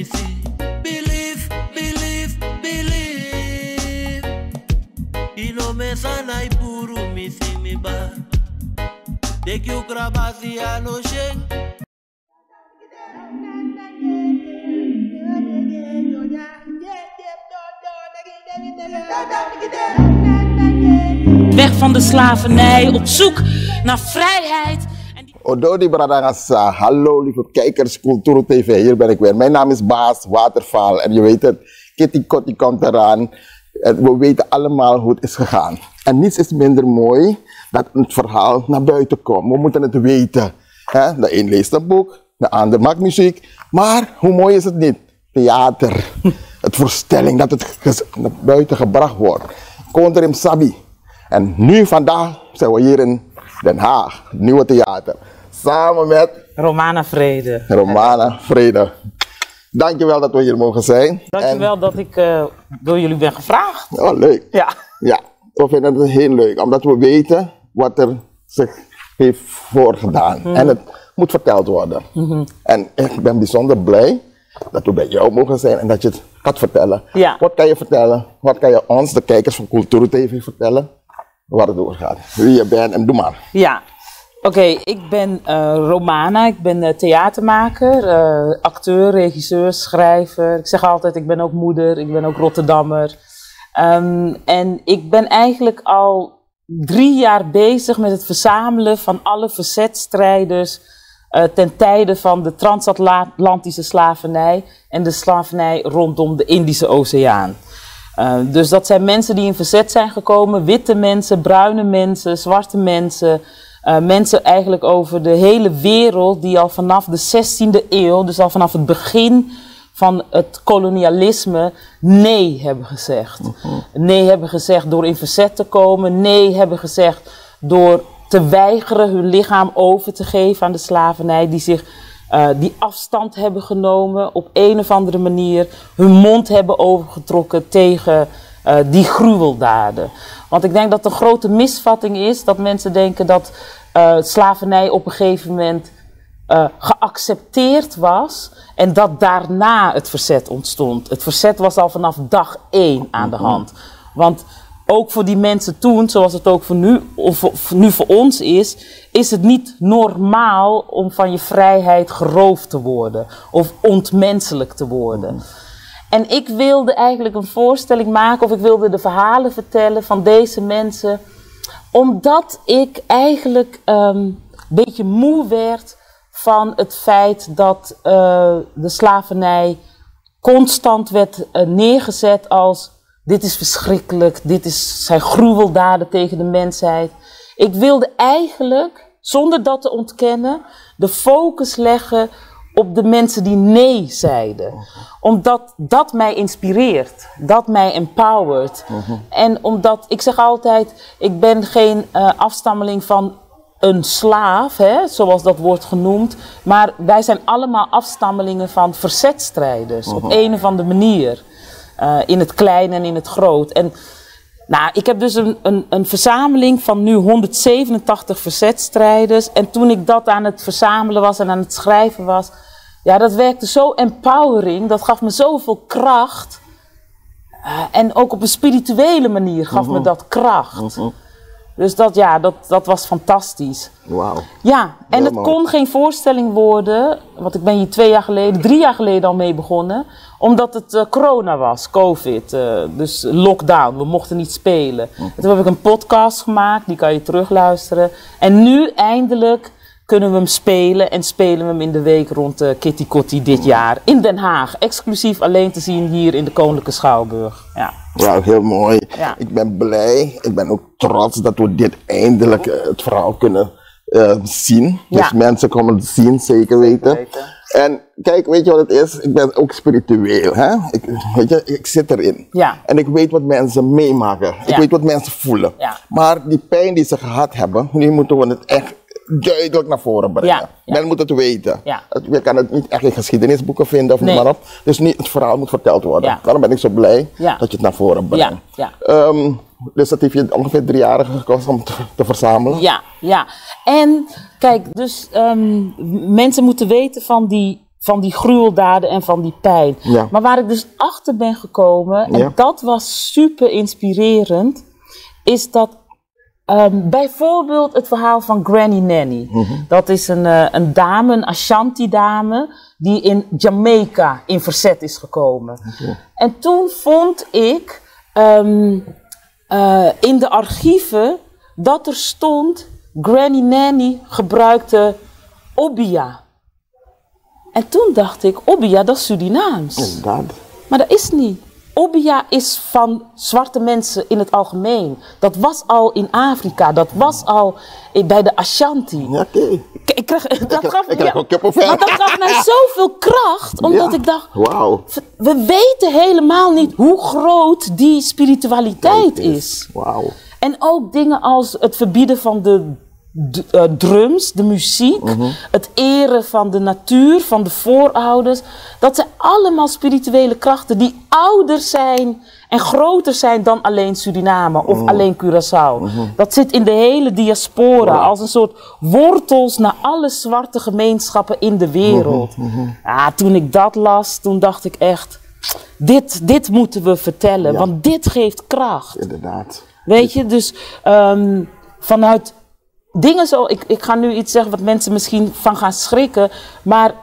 misi. Believe, believe, believe. Ino me sanai puru misi mi ba. Take you grabasi ano sheng. Weg van de slavernij, op zoek naar vrijheid. Ododi Bradangasa, hallo lieve kijkers, Cultuur TV, hier ben ik weer. Mijn naam is Baas Waterval en je weet het, Kitty Kotti komt eraan. We weten allemaal hoe het is gegaan. En niets is minder mooi dat het verhaal naar buiten komt. We moeten het weten. De een leest een boek, de ander maakt muziek. Maar hoe mooi is het niet? Theater, het voorstelling dat het naar buiten gebracht wordt. Konterim Sabi. En nu vandaag zijn we hier in Den Haag, het nieuwe theater. Samen met Romana Vrede. Romana Vrede. Dankjewel dat we hier mogen zijn. Dankjewel dat ik door jullie ben gevraagd. Oh, leuk. Ja. Ja, we vinden het heel leuk, omdat we weten wat er zich heeft voorgedaan. En het moet verteld worden. En ik ben bijzonder blij dat we bij jou mogen zijn en dat je het gaat vertellen. Ja. Wat kan je vertellen? Wat kan je ons, de kijkers van Cultuur TV, vertellen? Waar het over gaat. Wie je bent en doe maar. Ja. Oké, ik ben Romana, ik ben theatermaker, acteur, regisseur, schrijver. Ik zeg altijd, ik ben ook moeder, ik ben ook Rotterdammer. En ik ben eigenlijk al 3 jaar bezig met het verzamelen van alle verzetstrijders ten tijde van de transatlantische slavernij en de slavernij rondom de Indische Oceaan. Dus dat zijn mensen die in verzet zijn gekomen, witte mensen, bruine mensen, zwarte mensen. Mensen eigenlijk over de hele wereld die al vanaf de 16e eeuw, dus al vanaf het begin van het kolonialisme, nee hebben gezegd. Nee hebben gezegd door in verzet te komen, nee hebben gezegd door te weigeren hun lichaam over te geven aan de slavernij, die afstand hebben genomen op een of andere manier, hun mond hebben overgetrokken tegen die gruweldaden. Want ik denk dat het een grote misvatting is dat mensen denken dat slavernij op een gegeven moment geaccepteerd was en dat daarna het verzet ontstond. Het verzet was al vanaf dag 1 aan de hand. Want ook voor die mensen toen, zoals het ook voor nu voor ons is het niet normaal om van je vrijheid geroofd te worden of ontmenselijk te worden. En ik wilde eigenlijk een voorstelling maken, of ik wilde de verhalen vertellen van deze mensen, omdat ik eigenlijk een beetje moe werd van het feit dat de slavernij constant werd neergezet als dit is verschrikkelijk, zijn gruweldaden tegen de mensheid. Ik wilde eigenlijk, zonder dat te ontkennen, de focus leggen op de mensen die nee zeiden. Omdat dat mij inspireert, dat mij empowert. En omdat, ik zeg altijd, ik ben geen afstammeling van een slaaf, zoals dat wordt genoemd. Maar wij zijn allemaal afstammelingen van verzetstrijders, op een of andere manier. In het klein en in het groot. En nou, ik heb dus een verzameling van nu 187 verzetstrijders. En toen ik dat aan het verzamelen was en aan het schrijven was, ja, dat werkte zo empowering. Dat gaf me zoveel kracht. En ook op een spirituele manier gaf me dat kracht. Dus dat was fantastisch. Wauw. Ja, en het kon geen voorstelling worden, want ik ben hier 3 jaar geleden al mee begonnen, omdat het corona was, COVID, dus lockdown, we mochten niet spelen. En toen heb ik een podcast gemaakt, die kan je terugluisteren. En nu eindelijk kunnen we hem spelen en spelen we hem in de week rond Kitty Kotti dit jaar in Den Haag. Exclusief alleen te zien hier in de Koninklijke Schouwburg. Ja. Wauw, heel mooi. Ja. Ik ben blij, ik ben ook trots dat we dit eindelijk het verhaal kunnen zien. Ja. Dus mensen komen het zien, zeker weten. En kijk, weet je wat het is? Ik ben ook spiritueel. Hè? Ik zit erin. Ja. En ik weet wat mensen meemaken. Ik weet wat mensen voelen. Ja. Maar die pijn die ze gehad hebben, nu moeten we het echt duidelijk naar voren brengen. Ja, ja. Men moet het weten. Ja. Je kan het niet echt in geschiedenisboeken vinden of Nee. noem maar op. Dus niet, het verhaal moet verteld worden. Ja. Daarom ben ik zo blij Ja. dat je het naar voren brengt. Ja, ja. Dus dat heeft je ongeveer 3 jaar gekost om te verzamelen. Ja, ja. En kijk, dus mensen moeten weten van die van die gruweldaden en van die pijn. Ja. Maar waar ik dus achter ben gekomen, en dat was super inspirerend, is dat bijvoorbeeld het verhaal van Granny Nanny. Dat is een dame, een Ashanti-dame, die in Jamaica in verzet is gekomen. En toen vond ik in de archieven dat er stond, Granny Nanny gebruikte obeah. En toen dacht ik, obeah, dat is Surinaams. Inderdaad. Maar dat is niet. Obeah is van zwarte mensen in het algemeen. Dat was al in Afrika, dat was al bij de Ashanti. Ja, oké. Ik krijg ook kippenvel. Maar dat gaf mij zoveel kracht, omdat ik dacht, wauw. we weten helemaal niet hoe groot die spiritualiteit is. Wauw. En ook dingen als het verbieden van de drums, de muziek, het eren van de natuur, van de voorouders. Dat zijn allemaal spirituele krachten die ouder zijn en groter zijn dan alleen Suriname of alleen Curaçao. Dat zit in de hele diaspora als een soort wortels naar alle zwarte gemeenschappen in de wereld. Ja, toen ik dat las, toen dacht ik echt, dit moeten we vertellen, want dit geeft kracht. Inderdaad. Weet je, dus vanuit dingen zo, ik ga nu iets zeggen wat mensen misschien van gaan schrikken, maar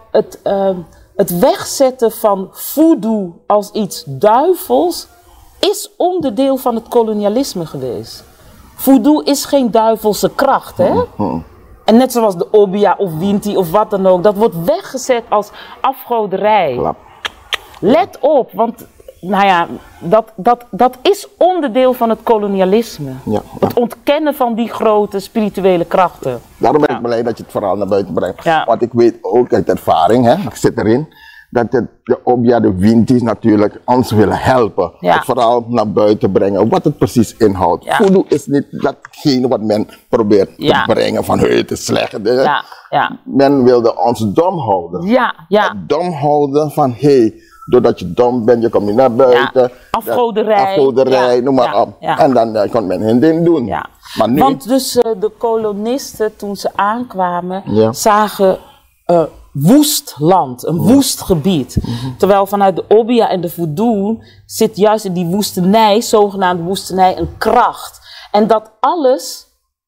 het wegzetten van voodoo als iets duivels is onderdeel van het kolonialisme geweest. Voodoo is geen duivelse kracht, hè? En net zoals de obeah of winti of wat dan ook, dat wordt weggezet als afgoderij. Klap. Let op, want nou ja, dat is onderdeel van het kolonialisme. Ja. Het ontkennen van die grote spirituele krachten. Daarom ben ik blij dat je het verhaal naar buiten brengt. Ja. Want ik weet ook uit ervaring, hè, ik zit erin, dat de obeah, de winties natuurlijk ons willen helpen. Ja. Het verhaal naar buiten brengen, wat het precies inhoudt. Ja. Voodoo is niet datgene wat men probeert te brengen van het is slecht. Men wilde ons dom houden. Dom houden van doordat je dom bent, je komt niet naar buiten. Afgoderij. Noem maar op. En dan kon men hun ding doen. Maar nu... Want dus de kolonisten, toen ze aankwamen, zagen woest land, een woest gebied. Terwijl vanuit de obeah en de voodoo zit juist in die woestenij, zogenaamde woestenij, een kracht. En dat alles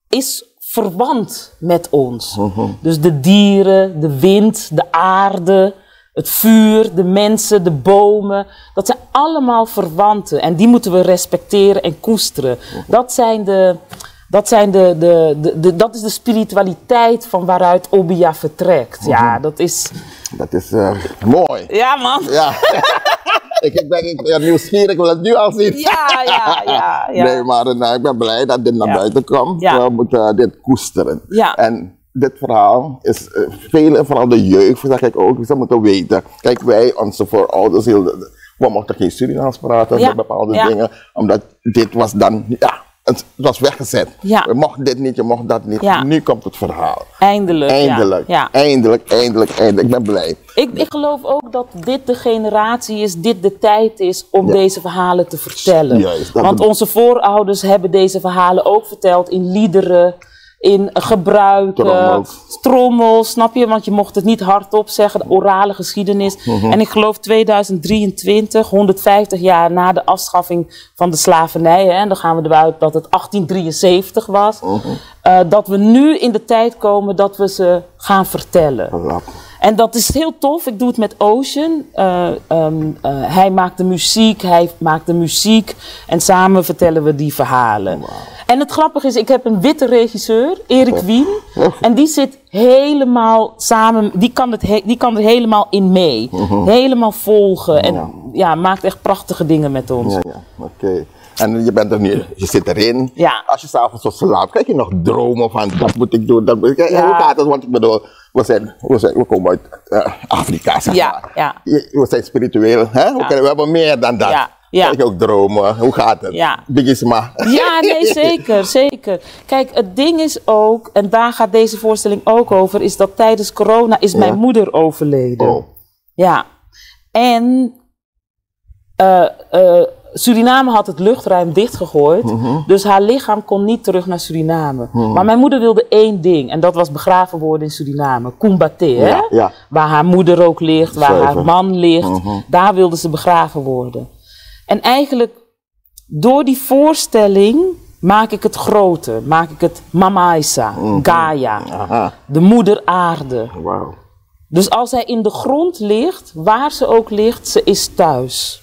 is verwant met ons. Dus de dieren, de wind, de aarde, het vuur, de mensen, de bomen, dat zijn allemaal verwanten en die moeten we respecteren en koesteren. Dat is de spiritualiteit van waaruit obeah vertrekt. Ja, dat is mooi. Ja, man. Ja. Ik ben nieuwsgierig, ik wil het nu al zien. Ja. Nee, maar ik ben blij dat dit naar buiten komt. We moeten dit koesteren. En dit verhaal is vooral de jeugd, zeg ik ook, ze moeten weten. Kijk, wij, onze voorouders, we mochten geen Surinaams praten met bepaalde dingen, omdat dit was dan, het was weggezet. We mochten dit niet, je mocht dat niet. Nu komt het verhaal. Eindelijk. Eindelijk. Ik ben blij. Ik geloof ook dat dit de generatie is, dit de tijd is om deze verhalen te vertellen. Juist, want onze voorouders hebben deze verhalen ook verteld in liederen, in gebruiken, trommels, snap je? Want je mocht het niet hardop zeggen, de orale geschiedenis. En ik geloof 2023, 150 jaar na de afschaffing van de slavernij, en dan gaan we eruit dat het 1873 was, dat we nu in de tijd komen dat we ze gaan vertellen. En dat is heel tof. Ik doe het met Ocean. Hij maakt de muziek en samen vertellen we die verhalen. En het grappige is, ik heb een witte regisseur, Erik Wien, en die zit helemaal samen, die kan er helemaal in mee. Helemaal volgen en maakt echt prachtige dingen met ons. Oké. En je bent er nu, je zit erin. Als je s'avonds zo slaapt, krijg je nog dromen van dat moet ik doen, dat moet ik. Hoe gaat het? Want ik bedoel, we komen uit Afrika, zeg maar. We zijn spiritueel, hè? We hebben meer dan dat. Krijg je ook dromen? Hoe gaat het? Bigisma. Ja, nee, zeker. Kijk, het ding is ook, en daar gaat deze voorstelling ook over, is dat tijdens corona is mijn moeder overleden. Ja. En Suriname had het luchtruim dichtgegooid. Dus haar lichaam kon niet terug naar Suriname. Maar mijn moeder wilde één ding. En dat was begraven worden in Suriname. Kumbaté, hè? Ja, ja. Waar haar moeder ook ligt, waar Zeker. haar man ligt. Daar wilde ze begraven worden. En eigenlijk, door die voorstelling maak ik het groter. Maak ik het Mama Isa, Gaia, Aha. de moeder aarde. Wauw. Dus als zij in de grond ligt, waar ze ook ligt, ze is thuis.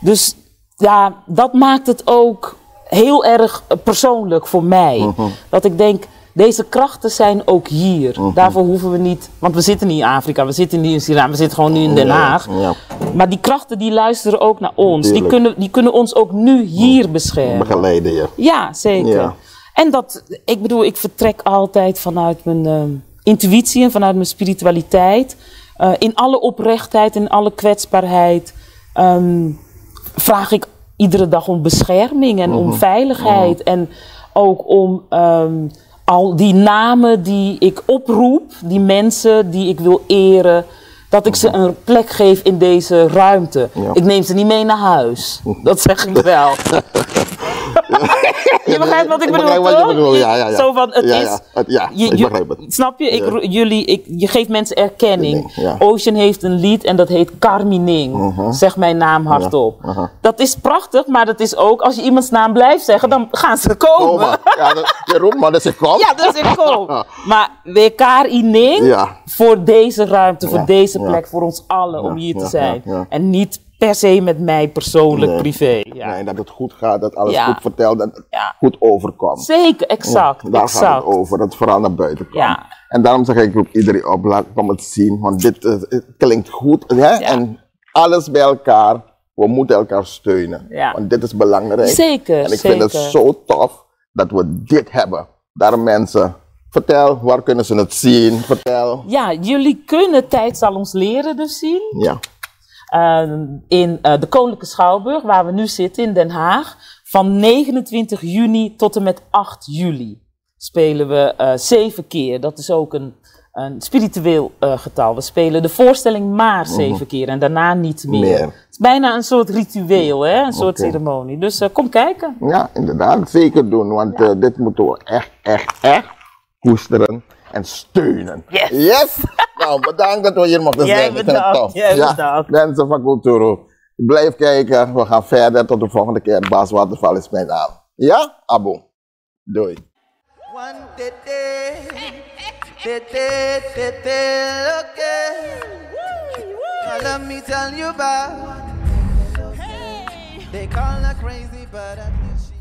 Dus ja, dat maakt het ook heel erg persoonlijk voor mij. Dat ik denk, deze krachten zijn ook hier. Daarvoor hoeven we niet, want we zitten niet in Afrika, we zitten niet in Suriname, we zitten gewoon nu in Den Haag. Ja. Maar die krachten die luisteren ook naar ons. Tuurlijk. Die kunnen ons ook nu hier beschermen. Begeleiden je. Ja, zeker. Ja. En dat, ik bedoel, ik vertrek altijd vanuit mijn intuïtie en vanuit mijn spiritualiteit. In alle oprechtheid, in alle kwetsbaarheid vraag ik iedere dag om bescherming en om veiligheid. En ook om al die namen die ik oproep, die mensen die ik wil eren, dat ik ze een plek geef in deze ruimte. Ja. Ik neem ze niet mee naar huis. Dat zeg ik wel. Je begrijpt wat ik bedoel, begrijp wat je toch? bedoelt, ja. Zo van, het Ja, is... ja. Ja, ik begrijp het. Snap je? Je geeft mensen erkenning. Ja. Ocean heeft een lied en dat heet Carmining. Zeg mijn naam hardop. Dat is prachtig, maar dat is ook, als je iemands naam blijft zeggen, dan gaan ze komen. Oma. Ja, je roept maar, dus ik kom. Ja, dus ik kom. Maar weer Carmining Ja. voor deze ruimte, voor Ja. deze Ja. plek, voor ons allen om hier te Ja. zijn. Ja. En niet per se met mij persoonlijk, Nee. privé. Ja. Nee, dat het goed gaat, dat alles Ja. goed vertelt, dat het Ja. goed overkomt. Zeker, exact. Ja, daar exact. gaat het over, dat het vooral naar buiten komt. Ja. En daarom zeg ik ook iedereen op, laat kom het zien, want dit het klinkt goed. Hè? En alles bij elkaar, we moeten elkaar steunen. Ja. Want dit is belangrijk. Zeker, En ik vind het zeker. zo tof dat we dit hebben. Daarom mensen, vertel, waar kunnen ze het zien? Vertel. Ja, jullie kunnen Tijd zal ons leren dus zien. Ja. In de Koninklijke Schouwburg, waar we nu zitten in Den Haag. Van 29 juni tot en met 8 juli spelen we 7 keer. Dat is ook een spiritueel getal. We spelen de voorstelling maar 7 keer en daarna niet meer. Het is bijna een soort ritueel, hè? Een soort ceremonie. Dus kom kijken. Ja, inderdaad. Zeker doen, want dit moeten we echt koesteren en steunen. Yes. Nou, bedankt dat we hier mochten Jij zijn. Ik vind het bedankt. tof. Jij bedankt. Mensen van Kulturo, blijf kijken. We gaan verder. Tot de volgende keer. Baas Waterval is mijn naam. Ja? Abo. Doei. One okay. Now let me tell you about. They call her crazy, but at least she.